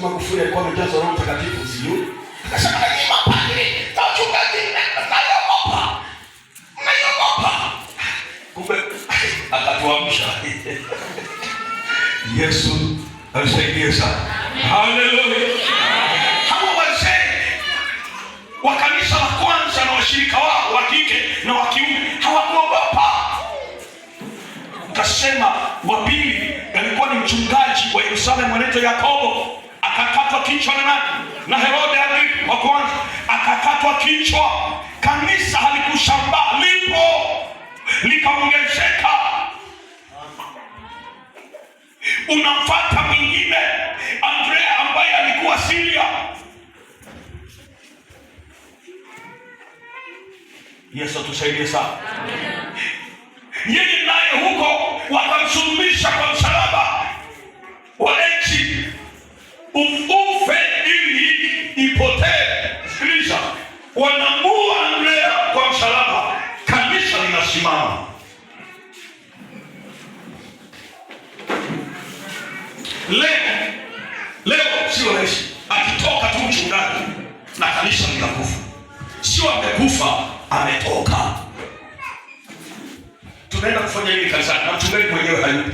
Magufuli alikuwa amejazwa Roho Mtakatifu, sijui. Akasema ni mapadri na wachungaji naiogopa. Kumbe akatuamsha. Yesu alisaidia sana. Haleluya. Hawa wazee wa kanisa la kwanza na washirika wao wa kike na wa kiume hawakuogopa. Kasema wa pili alikuwa ni mchungaji wa Yerusalemu anaitwa Yakobo, akakatwa kichwa na nani? Na Herode Agripa wa kwanza, akakatwa kichwa. Kanisa halikushambaa, lipo likaongezeka. Unamfuata mwingine Andrea ambaye alikuwa Syria. Yesu atusaidie sana. Yeye naye huko wakamsulubisha kwa msalaba, waeti ufe ili ipotee. Sikiliza, wanamua Andrea kwa msalaba, kanisa linasimama. Leo sio rahisi. Akitoka tu mchungaji na kanisa linakufa. Sio amekufa, ametoka. Tunaenda kufanya nini kanisani na mchungaji mwenyewe hayupo?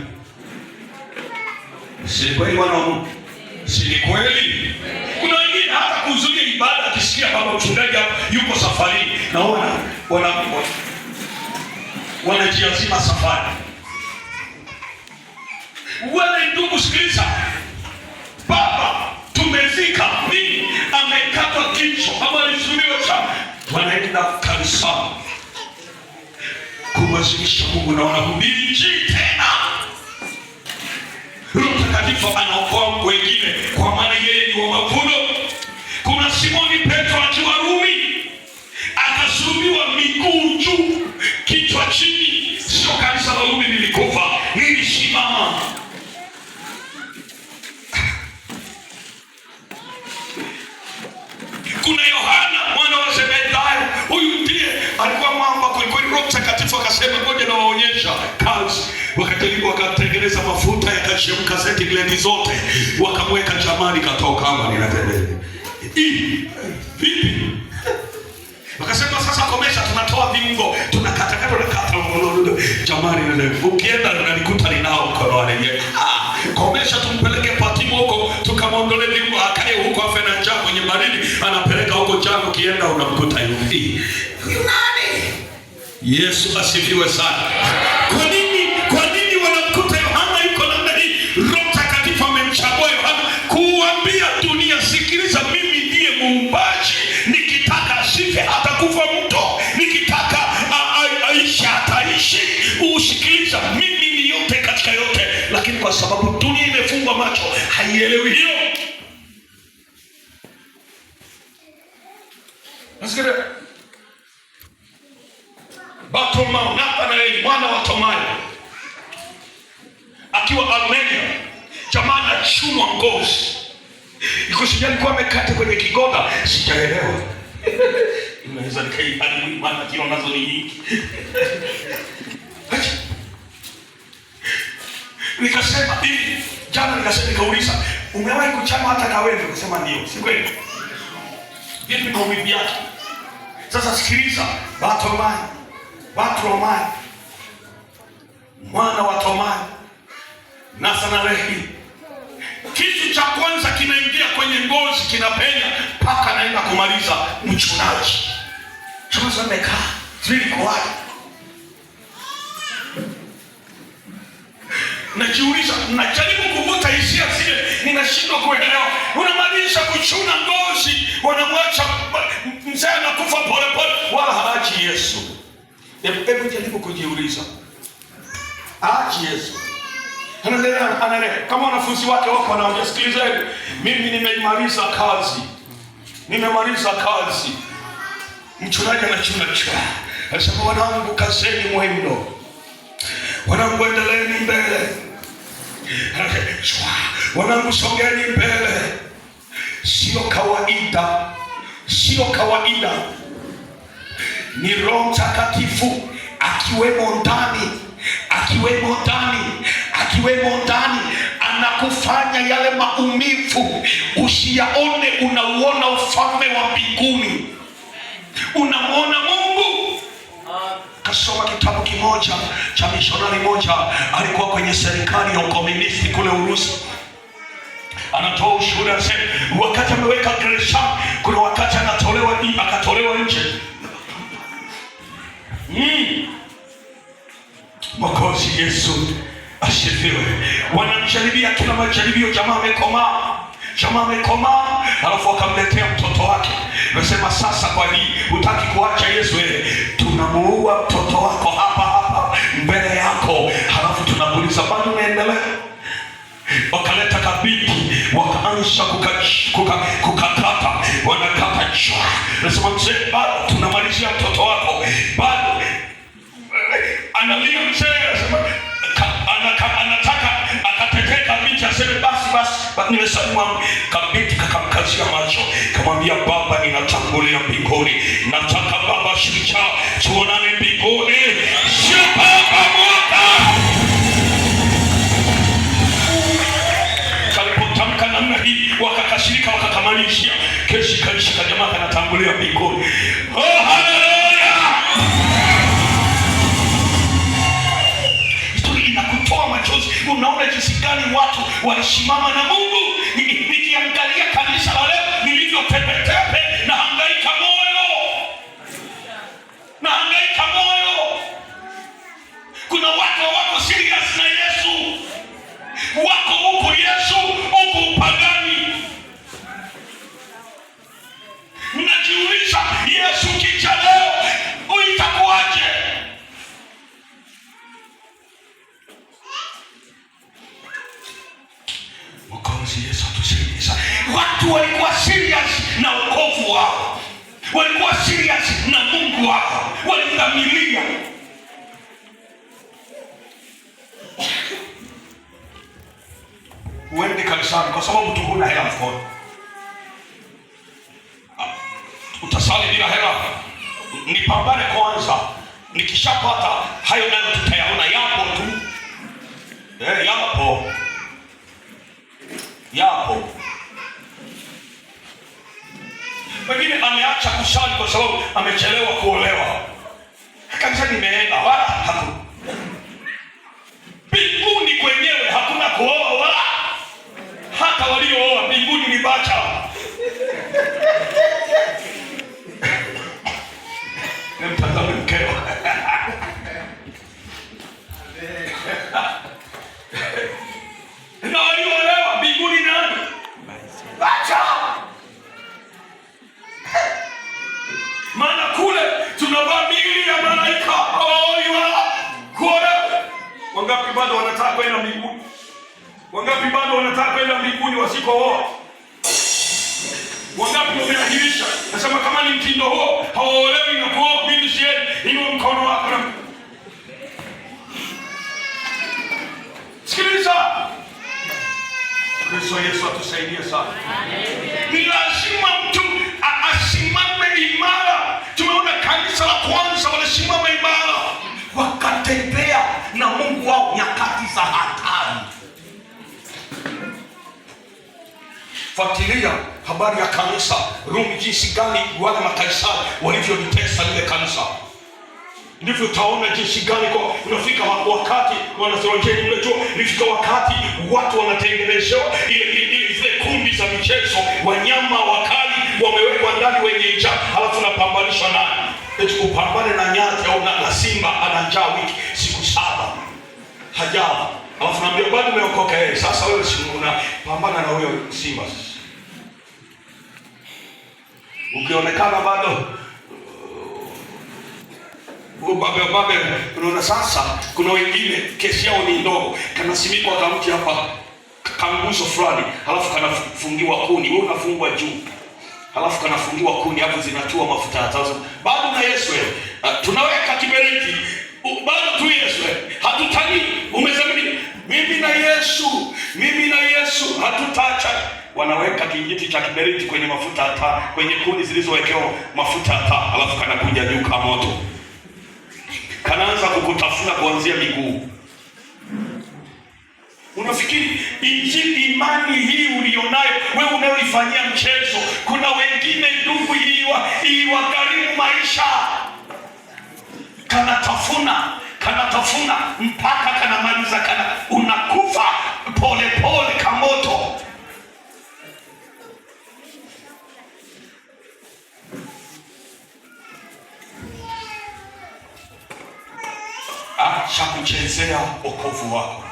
Si kweli wana wa Mungu? Si kweli? Kuna wengine hata kuhudhuria ibada akisikia baba mchungaji yuko safarini na wanajiazima safari. Wale ndugu, sikiliza. Baba tumezika nini? Amekatwa kichwa ama alisulubiwa sana. Wanaenda kanisani kumwazimisha Mungu na wanahubiri Injili tena. Roho Mtakatifu anaokoa wengine kwa maana yeye ni wa mavuno. Kuna Simoni Petro akiwa Rumi akasulubiwa miguu juu kichwa chini. Sio kanisa la Rumi lilikufa, lilisimama. Kuna Yohana mwana wa Zebedayo, huyu ndiye alikuwa mwamba kweli. Roho Mtakatifu akasema ngoja na waonyesha kazi. Wakatengeneza mafuta yakachemka zeti gledi zote, wakamweka jamani, katoka kama ninatembea. Vipi? Wakasema sasa komesha, tunatoa viungo, tunakatakata na kata jamani, ukienda unanikuta ninao mkono wa yeye. Komesha, tumpeleke Patimo huko, tukamwondolee viungo, akae huko afe na njaa kwenye baridi, anapeleka huko jana, ukienda unamkuta yupi. Nani? Yesu asifiwe sana. Kwa nini wanamkuta Yohana yuko namna hii? Roho Mtakatifu amemchagua Yohana kuambia dunia, sikiliza, mimi ndiye muumbaji. Nikitaka asife atakufa mto, nikitaka aishi ataishi. Usikiliza, mimi ni yote katika yote, lakini kwa sababu dunia imefungwa macho haielewi hiyo. Nasikia Bartimayo, Nathanaeli mwana wa Timayo akiwa Armenia, jamaa anachunwa ngozi. Iko sijali kwa amekata kwenye kigoda, sijaelewa. Inaweza hadi maana kilo nazo ni nyingi. Nikasema hivi, jana nikauliza, umewahi kuchama hata kawewe? Kusema ndio, si kweli? Vipi maumivu yake? Sasa sikiliza, Bartimayo mwana wa Timayo, Nathanaeli, kitu cha kwanza kinaingia kwenye ngozi, kinapenya mpaka naenda kumaliza mchunaji. Sasa nimekaa zili kwa najiuliza, najaribu kuvuta hisia zile, ninashindwa kuelewa. Unamaanisha kuchuna ngozi, wanamwacha mzee anakufa pole pole, wala haachi Yesu. Hebu jaribu kujiuliza, haachi Yesu. Anaendelea kama wanafunzi wake wako wanaambia, sikilizeni, mimi nimemaliza kazi. Mchunaji anachuna chwa. Anasema, wanangu kazeni mwendo, wanangu endeleeni mbele, wanangu songeni mbele. Sio kawaida, ni Roho Mtakatifu akiwemo ndani anakufanya yale maumivu usiyaone, unauona ufalme wa mbinguni, unamwona Mungu. Kasoma kitabu kimoja cha mishonari moja, alikuwa kwenye serikali ya ukomunisti kule Urusi. Anatoa ushuhuda, anasema wakati ameweka gereza, kuna wakati akatolewa nje. Mwokozi Yesu asifiwe. Wanamjaribia kila majaribio, jamaa amekomaa, alafu wakamletea mtoto wake. Nasema sasa, kwa nini hutaki kuacha Yesu? Tunamuua mtoto wako hapa mbele yako, halafu tunamuuliza bado unaendelea? Wakaleta kabiti, wakaanza kukakata, wanakata chwa. Nasema mzee, bado tunamalizia mtoto wako, bado analia mzee. Nasema anataka akatetee kabiti, aseme basi nimesamua. Kabiti kakamkazia macho, kamwambia baba, ninatangulia mbinguni, nataka baba shika tuonane mbinguni, sio baba mwaka. Kalipotamka namna hii, wakakashirika, wakakamanishia, keshi kaisha, jamaa kanatangulia mbinguni. Oh, haleluya! Inakutoa machozi. Unaona jinsi gani watu walisimama na Mungu. Nikiangalia kanisa la leo lilivyotepetepe, na hangaika moyo. Kuna watu wako serious na Yesu, wako huko Yesu, huko upagani. Mnajiuliza, Yesu kicha leo itakuwaje? Mwokozi Yesu atusaidie. Watu walikuwa serious na wokovu wao, walikuwa serious na Mungu wao, walidhamiria. Uende kanisani kwa sababu tu huna hela mfukoni. Utasali bila hela? Nipambane kwanza, nikishapata hayo nayo tutayaona. Yapo tu, yapo. Wengine ameacha kusali kwa sababu amechelewa kuolewa. Kanisa nimeenda wala hakuna. Mbinguni kwenyewe hakuna kuoa, wala hata waliooa mbinguni ni bacha. Nimtazame mkeo. Na walioolewa mbinguni nani? Bacha. Maana kule tunavaa miili ya malaika. Wangapi bado wanataka kwenda mbinguni? Wangapi bado wanataka kwenda mbinguni wasikooa? Wangapi wameahirisha? Nasema kama ni mtindo huo, hawaolewi na kuoa, mimi siendi. Inua mkono wako. Sikiliza. Kristo Yesu atusaidie sana. Ni lazima mtu asimame imara. Tumeona kanisa la kwanza walisimama imara, wakatembea na Mungu wao nyakati za hatari. Fuatilia habari ya kanisa Rumi, jinsi gani wale makaisari walivyolitesa lile kanisa. Ndivyo utaona jinsi gani kwa unafika wakati wanasema unajua nifika wakati watu wanatengenezwa ile kumbi za michezo, wanyama wakali wamewekwa ndani wenye njaa, halafu napambanisha nani? Eti upambane na nyati au na simba ana njaa wiki siku 7 hajala. Halafu naambia bado umeokoka. Sasa wewe si unapambana na huyo simba. Ukionekana bado ubabe, unaona sasa kuna wengine kesi yao ni ndogo, kanasimikwa kamti hapa kanguso fulani, halafu kanafungiwa kuni, wewe unafungwa juu, halafu kanafungiwa kuni, hapo zinatua mafuta ya tazo. Bado na Yesu tunaweka kiberiti, bado tu Yesu hatutani. Umezamini mimi na Yesu hatutacha. Wanaweka kijiti cha kiberiti kwenye mafuta ya taa, kwenye kuni zilizowekewa mafuta ya taa, halafu kanakuja juu kama moto, kanaanza kukutafuna kuanzia miguu. Unafikiri injili, imani hii ulionayo wewe unayoifanyia mchezo, kuna wengine ndugu iliwagharimu maisha. Kanatafuna mpaka kanamaliza, unakufa pole pole kamoto. Acha kuchezea wokovu wako.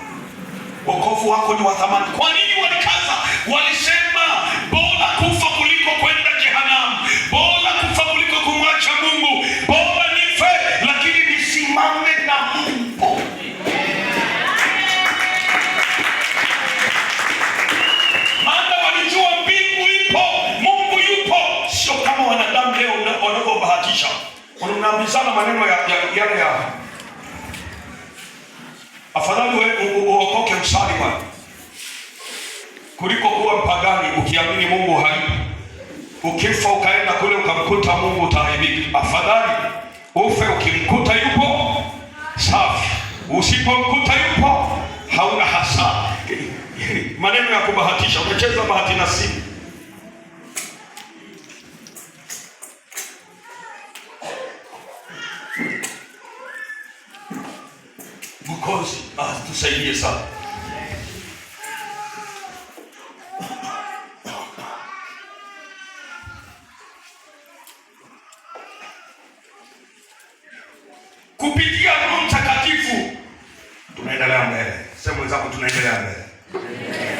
Wokovu wako ni wa thamani. Kwa nini walikaza? Walisema bora kufa kuliko kwenda jehanamu, bora kufa kuliko kumwacha Mungu, bora nife lakini nisimame na Mungu. Maana walijua mbingu ipo, Mungu yupo, sio kama wanadamu leo wanavyobahatisha. Wanaambizana maneno ya afadhali uokoke usali bwana kuliko kuwa mpagani ukiamini Mungu hayupo. Ukifa ukaenda kule ukamkuta Mungu utaharibika. Afadhali ufe ukimkuta yupo, safi. Usipomkuta yupo, hauna hasara. Maneno ya kubahatisha, umecheza bahati nasibu. Mwokozi tusaidie sana. Kupitia Roho Mtakatifu tunaendelea mbele. Sema wenzako tunaendelea mbele.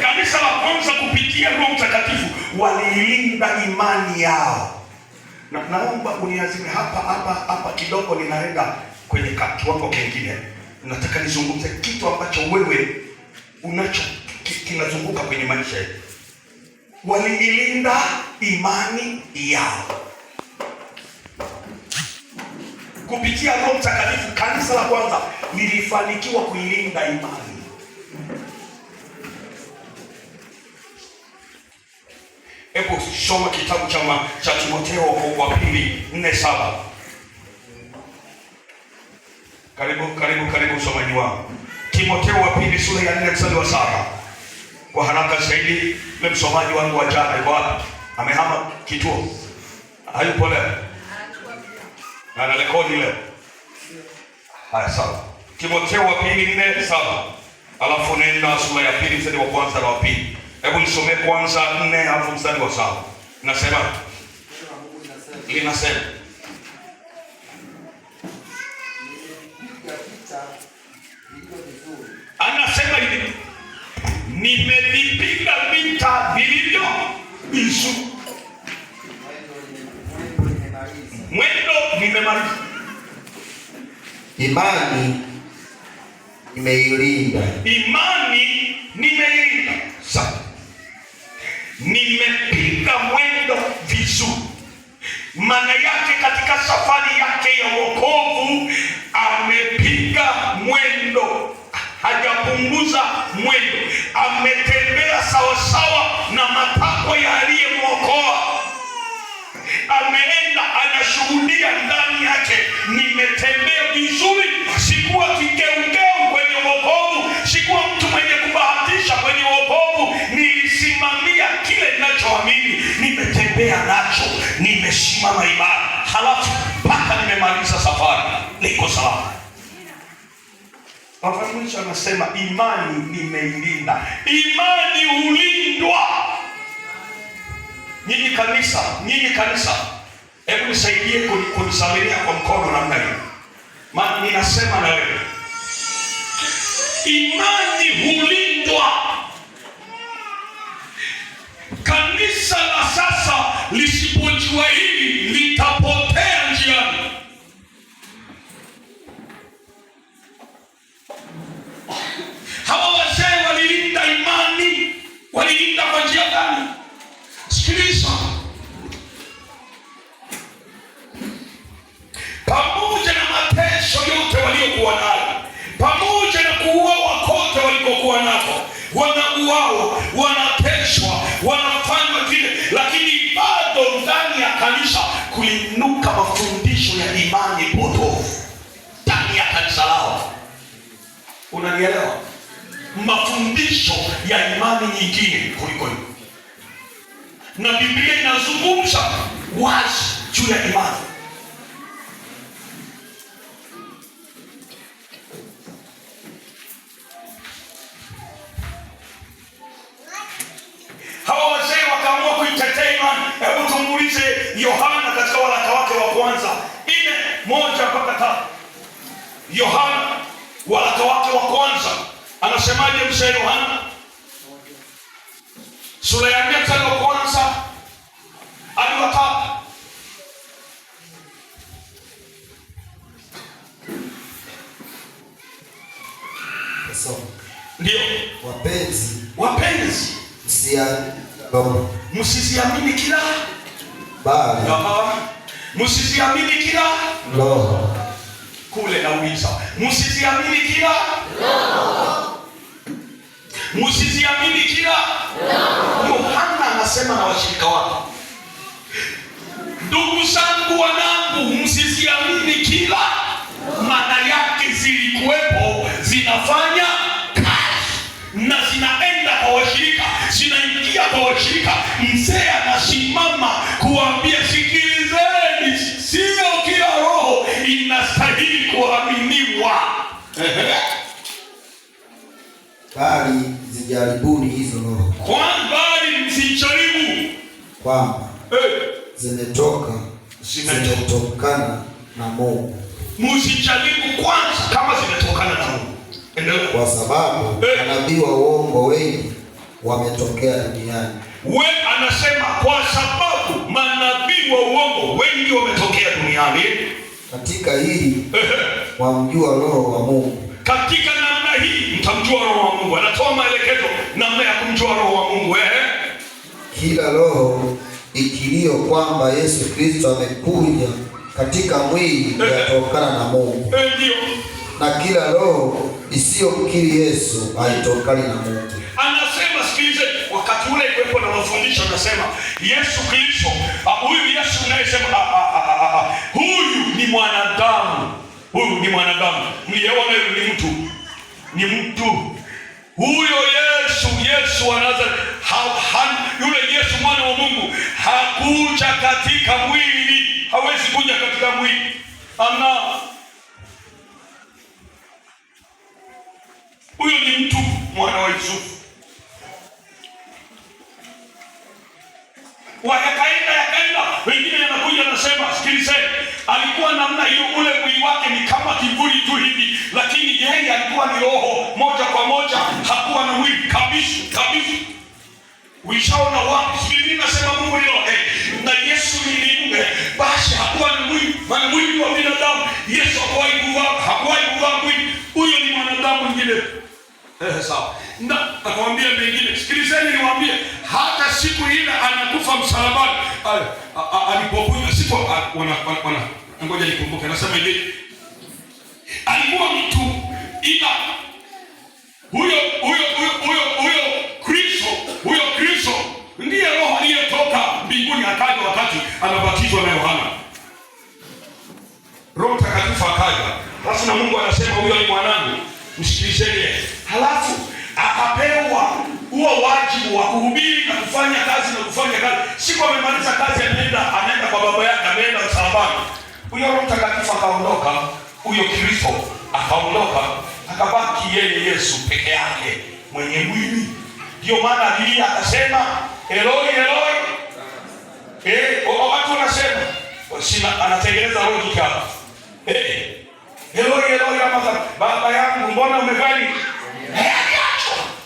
Kanisa la kwanza kupitia Roho Mtakatifu waliilinda imani yao. Na naomba uniazime hapa kidogo, ninaenda kwenye kiwango kingine. Nataka nizungumze kitu ambacho wewe unacho kinazunguka kwenye maisha yako. Waliilinda imani yao kupitia Roho Mtakatifu. Kanisa la kwanza lilifanikiwa kuilinda imani. Hebu soma kitabu cha Timotheo wa pili 4:7. Karibu usomaji wangu. Timotheo wa pili sura ya 4 mstari wa 7. Kwa haraka zaidi, yule msomaji wangu wa jana yuko wapi? Amehama kituo. Hayupo leo. Na rekodi leo. Haya sawa. Timotheo wa pili 4:7. Alafu nenda sura ya pili mstari wa kwanza na wa pili. Hebu nisomee kwanza 4 alafu mstari wa 7. Nasema linasema anasema hivi, nimevipiga vita vilivyo vizuri, mwendo nimemaliza, imani nimeilinda. Sasa nimepiga mwendo vizuri. Maana yake katika safari yake ya wokovu amepiga mwendo, hajapunguza mwendo, ametembea sawasawa na matakwa ya aliyemwokoa. Ameenda anashuhudia ndani yake, nimetembea vizuri, sikuwa kigeugeu kwenye wokovu, sikuwa mtu mwenye kubahatisha kwenye wokovu, nilisimamia kile ninachoamini, nimetembea nacho, nimesimama imara, halafu mpaka nimemaliza safari, niko salama. Mafundisho anasema imani nimeilinda. Imani hulindwa. Nyinyi kanisa, hebu nisaidie kunisalimia kwa mkono namna hiyo. Maana ninasema na wewe, imani hulindwa. Kanisa la sasa lisipojua hili litapotea njiani. Hawa wazee walilinda imani, walilinda kwa njia gani? Sikiliza. Pamoja na mateso yote waliokuwa nayo, pamoja na kuuawa kote walikokuwa nako, wanauawa, wanateswa, wanafanywa vile, lakini bado ndani ya kanisa kuliinuka mafundisho ya imani potofu ndani ya kanisa lao. Unanielewa? mafundisho ya imani nyingine kuliko hiyo, na Biblia inazungumza wazi juu ya imani. Hawa wazee wakaamua kuitetea imani. Hebu tumuulize Yohana katika waraka wake wa kwanza 4:1-3. Yohana waraka wake wa kwanza anasemaje? Mzee Yohana sura ya 4 mstari wa kwanza hadi wa 3. Ndio wapenzi, msiziamini kila bali msiziamini kila roho. Kule nauliza, msiziamini kila roho, msiziamini kila roho. Yohana anasema na washirika wake, ndugu zangu wanangu, msiziamini kila. Maana yake zilikuwepo, zinafanya na zinaenda kwa washirika, zinaingia kwa washirika. Mzee anasimama kuambia, sikilizeni, sio kila roho inastahili kuaminiwa, bali zijaribuni hizo roho, bali msijaribu kwamba zimetokana na Mungu. Msijaribu kwanza kama zimetokana na Mungu. Kwa sababu manabii wa uongo wengi wametokea duniani. Anasema kwa sababu manabii wa uongo wengi wametokea duniani. Katika hili wamjua roho wa Mungu. Katika namna hii mtamjua roho wa Mungu. Anatoa maelekezo namna ya kumjua roho wa Mungu. Kila roho ikilio kwamba Yesu Kristo amekuja katika mwili yatokana na Mungu. Ndio. Na kila roho isiyomkiri Yesu haitokani na Mungu. Anasema sikilize, wakati ule kwepo na mafundisho anasema Yesu Kristo, huyu Yesu unayesema huyu ni mwanadamu. Huyu ni mwanadamu. Mliona ni mtu. Huyo Yesu wa Nazareti, yule Yesu mwana wa Mungu hakuja katika mwili. Hawezi kuja katika mwili. Huyo ni mtu, mwana wa Yusufu. Yakaenda wengine yanakuja nasema, sikilizeni, alikuwa namna hiyo, ule mwili wake ni kama kivuli tu hivi, lakini yeye alikuwa ni roho moja kwa moja, hakuwa na mwili kabisa. Ulishaona wapi? Biblia inasema Mungu ni roho, na Yesu ni Mungu, basi hakuwa na mwili, maana mwili wa binadamu. Yesu hakuwahi kuvaa mwili. Huyo ni mwanadamu mwingine. Sawa. Na akamwambia mengine, sikilizeni niwaambie, hata siku ile anakufa msalabani, alipokuja ngoja nikumbuke, anasema hivi, alikuwa mtu, ila huyo Kristo ndiye roho aliyetoka mbinguni akaja wakati anabatizwa na Yohana. Roho Mtakatifu akaja. Basi na Mungu anasema huyo ni mwanangu, msikilizeni. Halafu akapewa huo wajibu wa kuhubiri na kufanya kazi. Siku amemaliza kazi, anaenda kwa baba yake, ameenda msalabani. Huyo Roho Mtakatifu akaondoka, huyo Kristo akaondoka, akabaki yeye Yesu peke yake mwenye mwili. Ndio maana Biblia akasema Eloi Eloi. Watu wanasema anatengeneza logic hapa. Eloi Eloi, baba yangu mbona umefanya nini?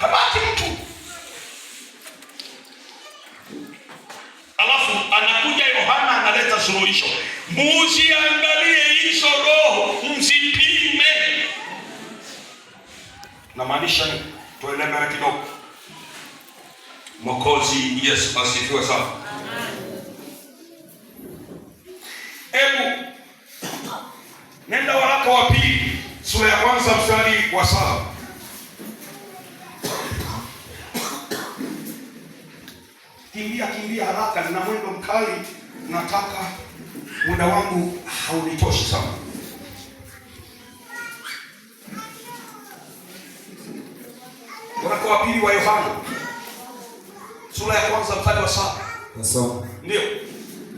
Kabaki mtu. Alafu anakuja Yohana analeta suluhisho. Msiangalie hizo roho, msipime. Na maanisha ni tuende mbele kidogo. Mwokozi Yesu asifiwe sana. Hebu nenda waraka wa pili sura ya kwanza mstari wa 7. Kimbia haraka, nina mwendo mkali, nataka muda wangu haunitoshi sana. wa pili wa Yohana sura ya kwanza mstari wa 7. Nasoma. Ndio.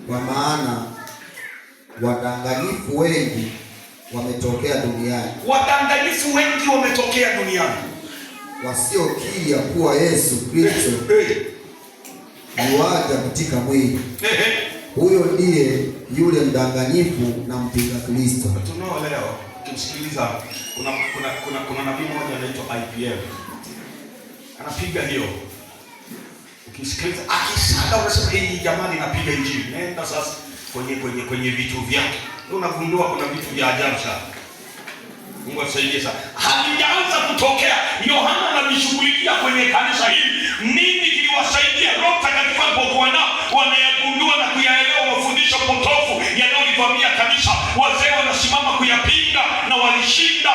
Kwa maana wadanganyifu wengi wametokea duniani. Wadanganyifu wengi wametokea duniani. Wasiokiri ya kuwa Yesu Kristo yuaja katika mwili. Huyo ndiye yule mdanganyifu na mpinga Kristo. Tunao leo kimsikiliza kuna nabii mmoja anaitwa IPM. Anapiga hiyo. Ukisikiliza akisaka unasema hii jamani napiga injili. Nenda sasa kwenye vitu vyake. Unagundua kuna vitu vya ajabu sana. Mungu asaidie sana. Halijaanza kutokea. Yohana anajishughulikia kwenye kanisa hili. Nini kiliwasaidia? Roho Mtakatifu alipokuwa nao wanayagundua na kuyaelewa mafundisho potofu yanayolivamia kanisa. Wazee wanasimama kuyapinga na walishinda.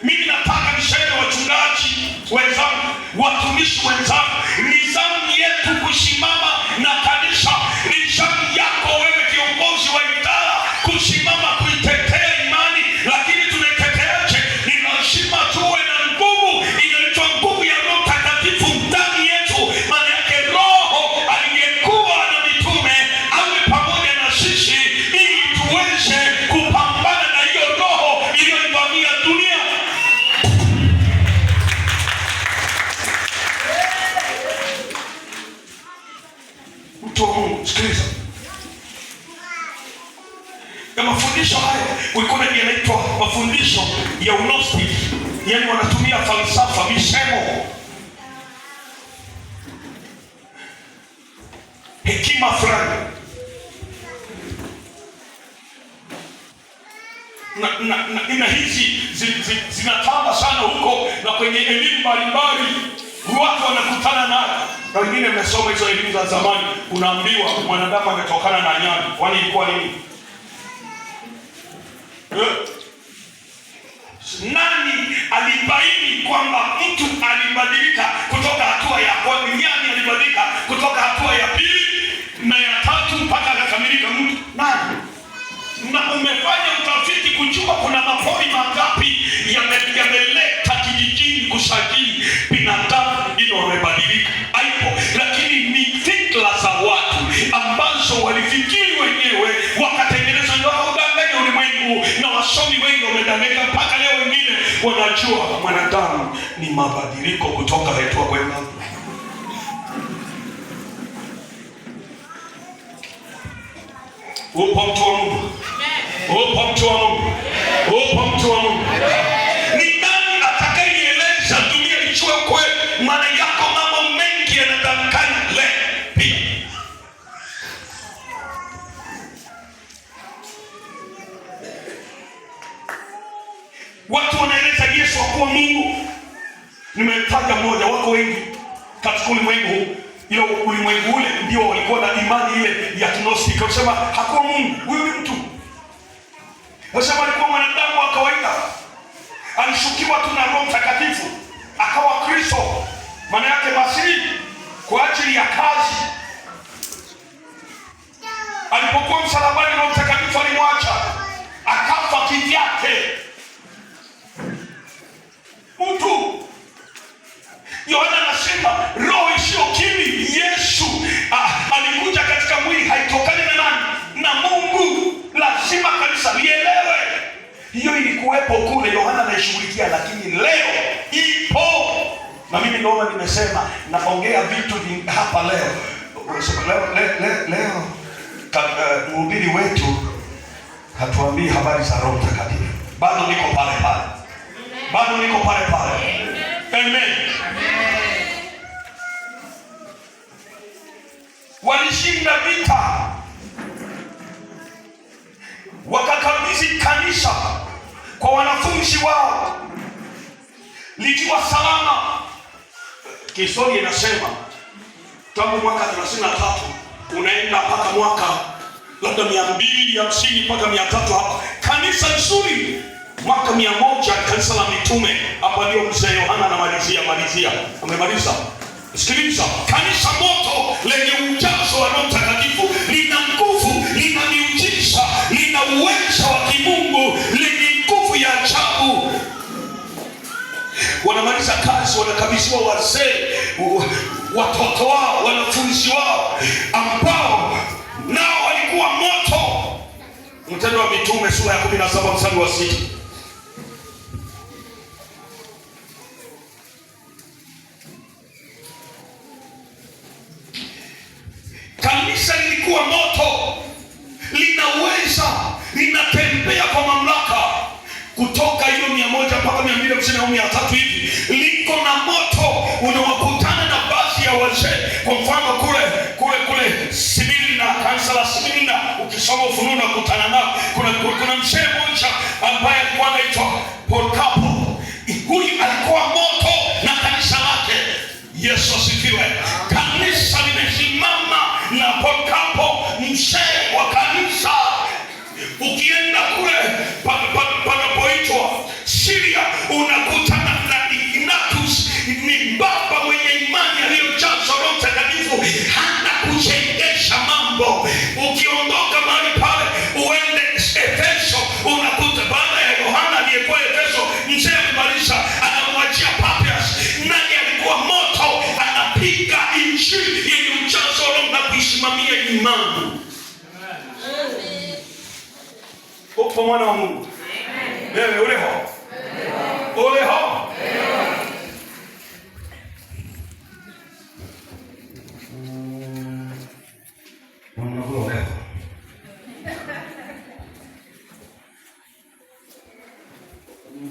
Mimi nataka nishauri wachungaji wenzangu, watumishi wenzangu, ni zamu yetu kusimama na kanisa. Ni zamu yako wewe kiongozi wa idara kusimama kuitetea imani, lakini tunaiteteaje? Ni lazima tuwe na nguvu, inaitwa nguvu ya Roho Mtakatifu ndani yetu. Maana yake Roho aliyekuwa na mitume awe pamoja na sisi ili tuweze kupambana na hiyo roho iliyoivamia dunia. Mtu wa Mungu, sikiliza. Na mafundisho haya ulikuwa yanaitwa mafundisho ya Gnostic, yaani wanatumia falsafa, misemo, hekima fulani na hizi zinatamba sana huko na kwenye elimu mbalimbali watu wanakutana nayo. Na wengine mmesoma hizo elimu za zamani, unaambiwa mwanadamu ametokana na nyani. Kwani ilikuwa nini? Nani alibaini kwamba mtu alibadilika kutoka hatua ya kwanza? Nyani alibadilika kutoka hatua ya pili na ya tatu mpaka akakamilika mtu. Nani? Na umefanya utafiti kujua kuna mapori mangapi yameleta kijijini kusajili binadamu ndio wamebadilika. Haipo, lakini ni fikra za watu ambazo walifikiri wenyewe wakatengeneza ndio udanganya ulimwengu, na wasomi wengi wamedanganya mpaka leo wengine wanajua mwanadamu ni mabadiliko kutoka hatua kwenda. Upo mtu wa Mungu? Upo mtu wa Mungu? Upo mtu wa Mungu? Ni nani atakayeeleza dunia ijue kweli? Maana yako mambo mengi yanadanganya leo pia. Watu wanaeleza Yesu kuwa Mungu. Nimetaja mmoja, wako wengi katika ulimwengu huu. Ilo ulimwengu ule ndio walikuwa na imani ile ya Gnostic. Wanasema hakuwa Mungu, huyu ni mtu. Wanasema alikuwa mwanadamu wa kawaida. Alishukiwa tu na Roho Mtakatifu akawa Kristo. Maana yake basi kwa ajili ya kazi. Alipokuwa msalabani Roho Mtakatifu alimwacha akafa kivyake. Mtu. Yohana anasema roho isiyokiri Yesu alikuja katika mwili haitokani na nani? Na Mungu. Lazima kanisa lielewe. Hiyo ilikuwepo kule, Yohana anaishughulikia, lakini leo ipo. Na mimi ndio nimesema naongea vitu hapa leo. Leo mhubiri wetu hatuambii habari za Roho Mtakatifu. Bado niko pale pale. Bado niko pale pale. Amen. Walishinda vita, wakakabidhi kanisa kwa wanafunzi wao likiwa salama. Historia inasema tangu mwaka 33 unaenda mpaka mwaka labda 250 mpaka 300 hapa kanisa nzuri. Mwaka 100 kanisa la mitume, hapa ndio mzee Yohana anamalizia amemaliza. Sikiliza, kanisa moto lenye ujazo wa Roho Mtakatifu, lina nguvu, lina miujiza, lina uwezo wa kimungu, lenye nguvu ya ajabu. Wanamaliza wa wazee, watoto wao, wanafunzi wao ambao nao walikuwa moto. Matendo ya Mitume sura ya 17 mstari wa 6. Kanisa lilikuwa moto, linaweza, linatembea kwa mamlaka. Kutoka hiyo 100 mpaka 250 au 300 hivi, liko na moto. Unawakutana na baadhi ya wazee, kwa mfano kule Smyrna, kanisa la Smyrna, ukisoma Ufunuo unakutana nao. Kuna mzee mmoja ambaye alikuwa anaitwa Polycarpo. Huyu alikuwa moto na kanisa lake. Yesu asifiwe. Kanisa limesimama na Polycarpo, mzee wa kanisa. Ukienda kule panapoitwa Syria, unakutana na Ignatius, ni baba mwenye imani aliyojazwa Roho Mtakatifu, hana kuchengesha mambo. Ukiondoka mahali pale uende Efeso, unakuta baada ya Yohana aliyekuwa Efeso, mzee Marisa anamwachia Papias, naye alikuwa moto, anapiga injili yenye ujazo wa Roho na kuisimamia imani. Upo mwana wa Mungu. Wewe uleho. Uleho.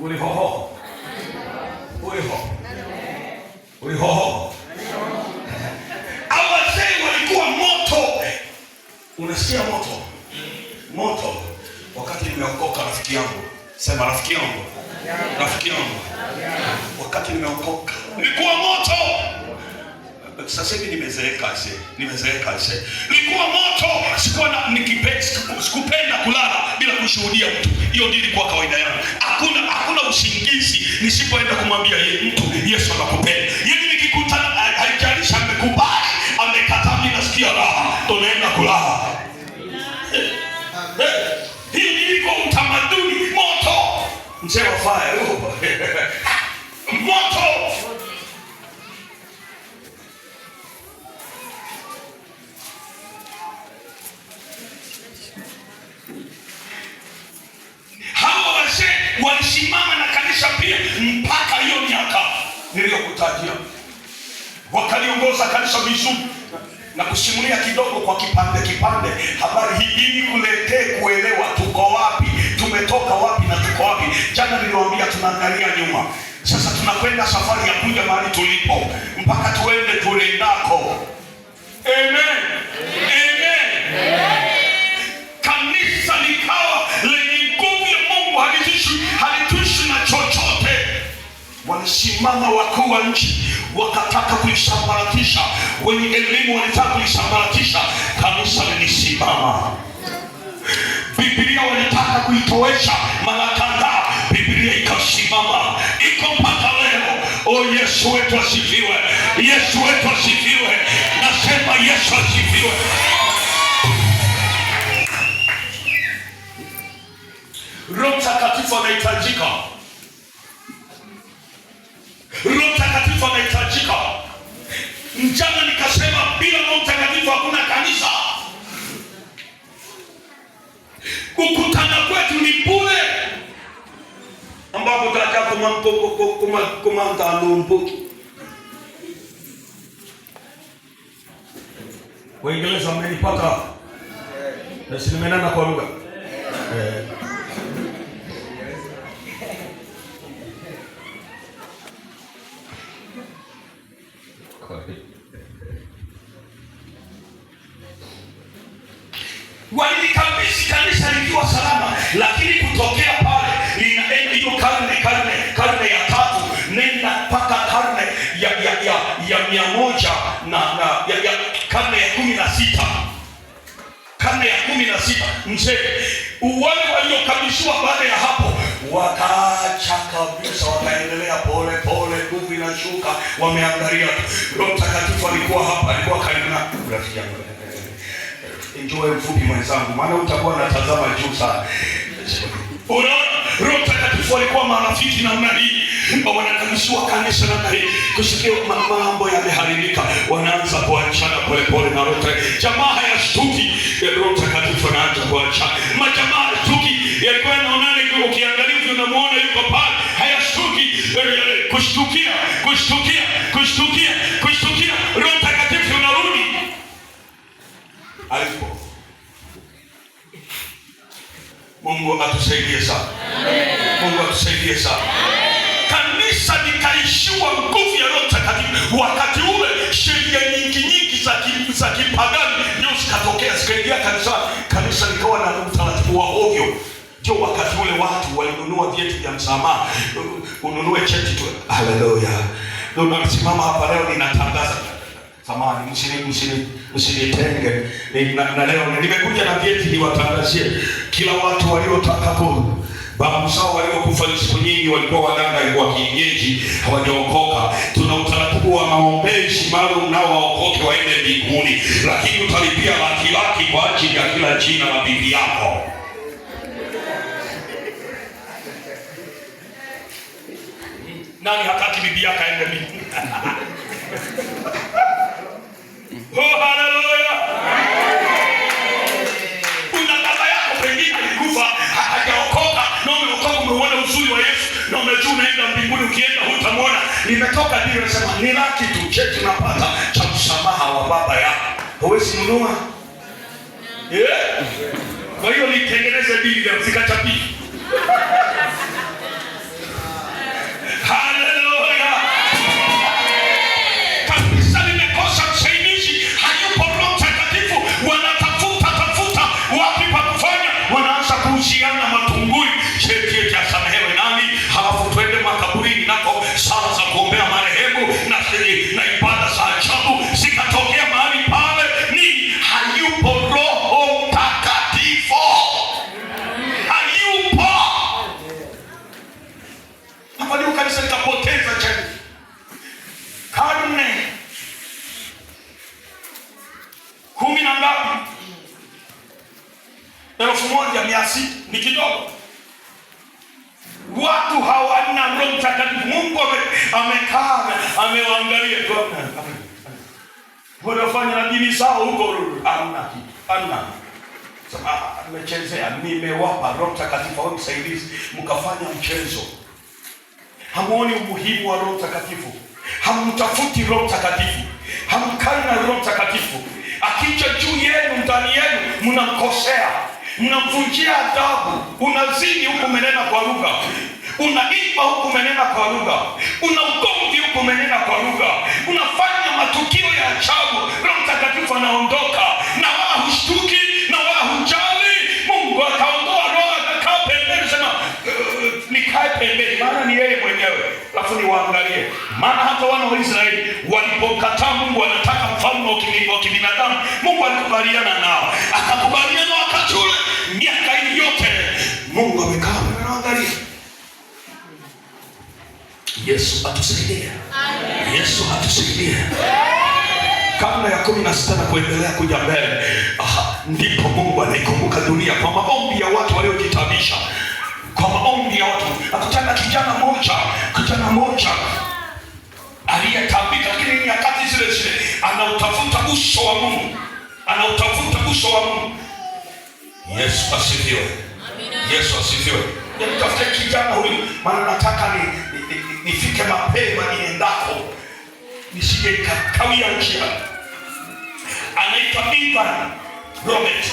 Uleho. Uleho. Uleho. Awazee walikuwa moto. Unasikia moto? Moto. Wakati nimeokoka, rafiki yangu, sema rafiki yangu, rafiki yangu, wakati nimeokoka nilikuwa moto. Sasa hivi nimezeeka ase. Nilikuwa moto, sikupenda kulala bila kushuhudia mtu. Hiyo ndio ilikuwa kawaida yangu. Hakuna usingizi nisipoenda kumwambia mtu Yesu anakupenda. Yeye nikikutana, haijalishi amekubali, amekataa, mimi nasikia raha, tunaenda kulala. Hii iko utamaduni. Moto, mzee wa fire moto. Hawa wazee walisimama na kanisa pia mpaka hiyo miaka niliyokutajia. Wakaliongoza kanisa vizuri na kusimulia kidogo kwa kipande habari hii ili kuletee kuelewa tuko wapi, tumetoka wapi na tuko wapi. Jana niliwaambia tunaangalia nyuma. Sasa tunakwenda safari ya kuja mahali tulipo mpaka tuende tuendako. Amen. Amen. Kanisa likawa lenye nguvu ya Mungu, halitishi na chochote. Walisimama wakuu wa nchi wakataka kulisambaratisha, wenye elimu walitaka kulisambaratisha. Kanisa lilisimama. Biblia walitaka kuitowesha mara kadhaa, Biblia ikasimama, iko mpaka leo. Oh, Yesu wetu asifiwe. Yesu wetu asifiwe. Nasema Yesu asifiwe. Roho Mtakatifu anahitajika. Roho Mtakatifu anahitajika. Mchana nikasema bila Roho Mtakatifu hakuna kanisa. Kukutana kwetu ni bure, ambapo tunataka kumanta lumbuki. Waingereza mmenipata? Nimenena kwa lugha. Walilikabisi kanisa likiwa salama, lakini kutokea pale linaenda hiyo karne ya 3, nenda mpaka karne ya 100 na karne ya 16. Karne ya 16 mzee, wale waliokabishwa baada ya hapo wakaacha kabisa, wakaendelea pole, nguvu inashuka, wameangalia. Roho Mtakatifu alikuwa hapa, alikuwa karibu na rafiki yangu. Enjoy mfupi mwenzangu, maana utakuwa unatazama juu sana. Unaona, Roho Mtakatifu alikuwa marafiki namna hii. wanakabishiwa kanisa namna hii, kusikia mambo yameharibika, wanaanza kuachana polepole na Roho. Jamaa hayashtuki, Roho Mtakatifu anaanza kuachana. Majamaa hayashtuki, yalikuwa yanaonana, ukiangalia unamuona yuko pale, hayashtuki, kushtukia. Roho Mtakatifu unarudi alipo. Mungu atusaidie sana. Mungu atusaidie sana. Kanisa likaishiwa nguvu ya Roho Mtakatifu. Wakati ule sheria nyingi za kipagani ndio zikatokea, zikaingia kanisani. Kanisa likawa na utaratibu wa ovyo. Ndio wakati ule watu walinunua vyeti vya msamaha. Ununue cheti tu. Haleluya. Ndio nasimama hapa leo ninatangaza. Samahani, msinitenge. Na leo nimekuja na vyeti niwatangazie kila watu waliotaka babu zao waliokufa siku nyingi, walikuwa wadanga wa kienyeji, hawajaokoka. Tuna utaratibu wa maombezi maalum nao waokoke waende mbinguni, lakini utalipia laki kwa ajili ya kila jina la bibi yako. Nani hataki bibi yake aende mbinguni? Oh, haleluya. Una baba yako pengine alikufa hajaokoka, na umeokoka, umeona uzuri wa Yesu, na umejua unaenda mbinguni, ukienda hutamwona. Nimetoka ndio nasema ni laki tu cheti unapata cha msamaha wa baba yako. Huwezi nunua. Kwa hiyo nitengeneze bili ya msikachapii. Haleluya. Kanisa limekosa msaidizi, hayupo Roho Mtakatifu, wanatafuta wapi pa kufanya, wanaanza kuhusiana matunguli, cheti ya samehewe nani, halafu twende makaburini nako sala za kuombea marehemu na ibada za ajabu zikatokea mahali pale. Ni hayupo Roho Mtakatifu. Hayupo. Hapa ndio kanisa likapoteza cheti. Karne 10 na ngapi? 1600 ni kidogo. Watu hawana Roho Mtakatifu. Mungu amekaa amewaangalia tu. Wanafanya na dini zao huko, hamna kitu. Hamna. Sema nimechezea, nimewapa Roho Mtakatifu au msaidizi, mkafanya mchezo. Hamuoni umuhimu wa Roho Mtakatifu. Hamtafuti Roho Mtakatifu. Hamkai na Roho Mtakatifu. Akija juu yenu, ndani yenu, mnamkosea, mnamvunjia adabu. Unazini huku umenena kwa lugha, unaimba huku umenena kwa lugha, una ugomvi huku umenena kwa lugha, unafanya matukio ya ajabu. Roho Mtakatifu anaondoka na wala hushtuki na wala hujali. Mungu akaondoa Roho, akakaa pembeni, sema nikae pembeni, maana ni yeye mwenyewe. Alafu niwaangalie, maana hata wana wa Israeli walipokataa Mungu anataka mfalme wa kibinadamu, Mungu alikubaliana nao, akakubaliana wakati ule. Miaka hii yote Mungu amekaa anaangalia. Yesu atusaidie. Amen. Yesu atusaidie. Kabla ya 16 na kuendelea kuja mbele, ndipo Mungu anaikumbuka dunia kwa maombi ya watu waliojitabisha. Kwa maombi ya watu. Akutana kijana moja aliyetabika, lakini nyakati zile anautafuta uso wa Mungu. Yesu asifiwe. Yesu asifiwe. Nitafute kijana huyu, maana nataka nifike mapema niendako, nisije kawia njia. Anaitwa Ivan Robert.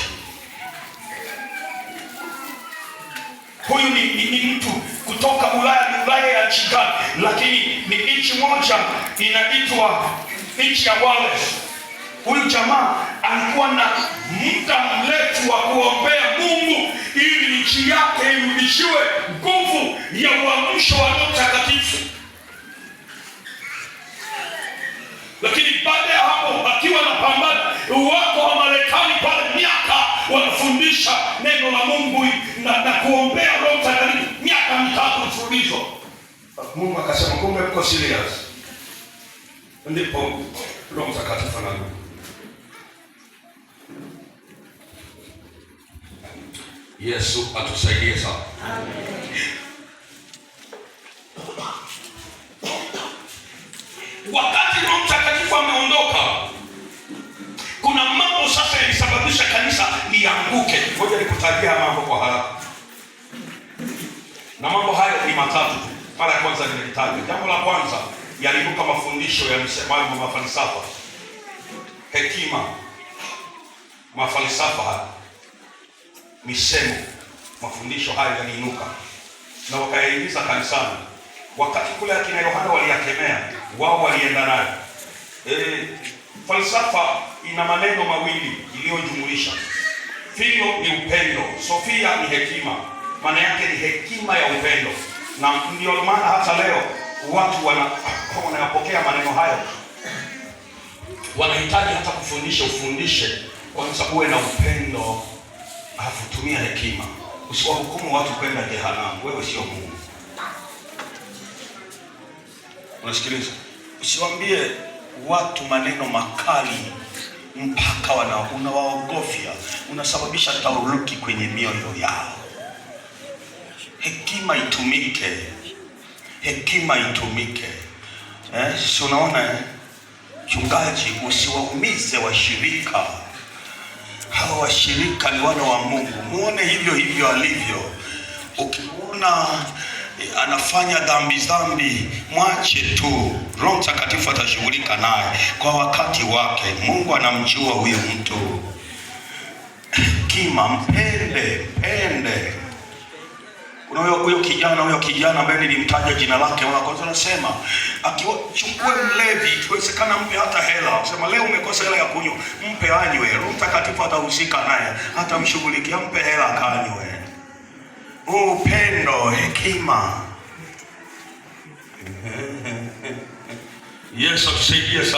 Huyu ni mtu kutoka Ulaya ya Chigani, lakini ni nchi moja inaitwa nchi ya Wales. Huyu jamaa alikuwa na muda mrefu wa kuombea Mungu ili nchi yake irudishiwe nguvu ya uamsho wa Roho Mtakatifu. Lakini baada ya hapo, akiwa na pambana, wako wa Marekani pale miaka wanafundisha neno la Mungu na kuombea Roho Mtakatifu miaka 3 mfululizo. Mungu akasema kumbe mko serious. Ndipo Roho Mtakatifu anarudi. Yesu atusaidie sana. Amen. kusababisha kanisa lianguke. Ngoja nikutajia mambo kwa haraka, na mambo hayo ni matatu. Mara ya kwanza nimetaja. Jambo la kwanza, yaliibuka mafundisho ya msemaji wa mafalsafa, hekima, mafalsafa haya, misemo, mafundisho haya yaliinuka na wakayaingiza kanisani. Wakati kule akina Yohana waliyakemea, wao walienda nayo. Falsafa ina maneno mawili iliyojumulisha. Philo ni upendo, Sophia ni hekima. Maana yake ni hekima ya upendo, na ndio maana hata leo watu wanayapokea maneno hayo, wanahitaji hata kufundisha, ufundishe kwanza uwe na upendo, alafu tumia hekima. Usiwahukumu watu kwenda jehanamu, wewe sio Mungu. Unasikiliza? Usiwaambie watu maneno makali mpaka unawaogofya, unasababisha taharuki kwenye mioyo yao. Hekima itumike, hekima itumike. Si unaona mchungaji, usiwaumize washirika. Hawa washirika ni wana wa Mungu, muone hivyo hivyo alivyo. Ukiona anafanya dhambi, mwache tu. Roho Mtakatifu atashughulika naye kwa wakati wake. Mungu anamjua huyu mtu. Hekima, mpende. Kuna huyo kijana ambaye nilimtaja jina lake, wanakosa nasema akichukue mlevi, tuwezekana mpe hata hela. Sema leo umekosa hela ya kunywa, mpe anywe. Roho Mtakatifu atahusika naye, atamshughulikia, mpe hela akanywe. Upendo, hekima. Yesu atusaidie sana.